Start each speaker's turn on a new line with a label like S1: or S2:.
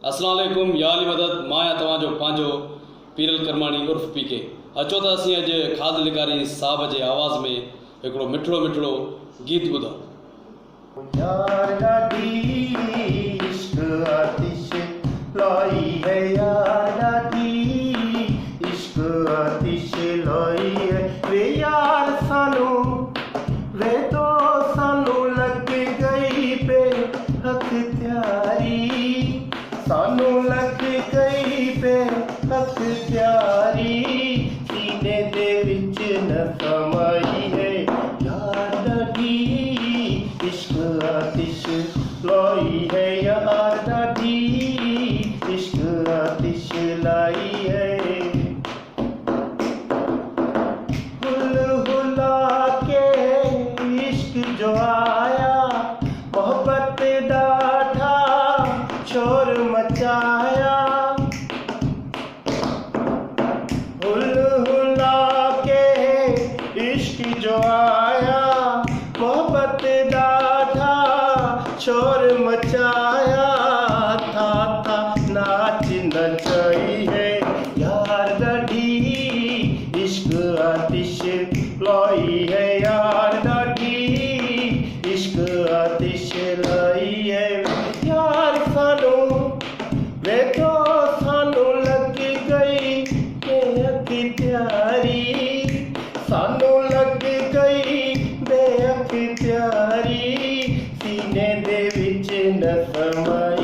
S1: अस्सलाम वालेकुम याली मदद माया तवाजो पांजो पीरल करमानी उर्फ पीके अचो त असीं अॼु खाद लिकारी साहब जे आवाज़ में हिकिड़ो मिठड़ो मिठड़ो गीत ॿुधो।
S2: यार ॾाढी इश्क आतिश लाई है, यार ॾाढी इश्क आतिश लाई है वे यार सानू वे तो सानू लग गई पे हक त्यारी, सानू लग गई पे हक त्यारी सीने दे विच न समाई है। यार ॾाढी इश्क आतिश लाई है, यार ॾाढी इश्क आतिश लाई है। हुल हुला के इश्क जो आया मोहब्बत डाठा शोर मचाया, हुल हुला के इश्क जो आया मोहब्बत डाठा शोर मचाया था नाच नचाई है। यार ॾाढी इश्क आतिश लाई है, यार ॾाढी इश्क आतिश लाई है। यार सानू वे तो सानू लग गई बेहक त्यारी, सानू लग गई बेहक त्यारी सीने दे विच न समाई।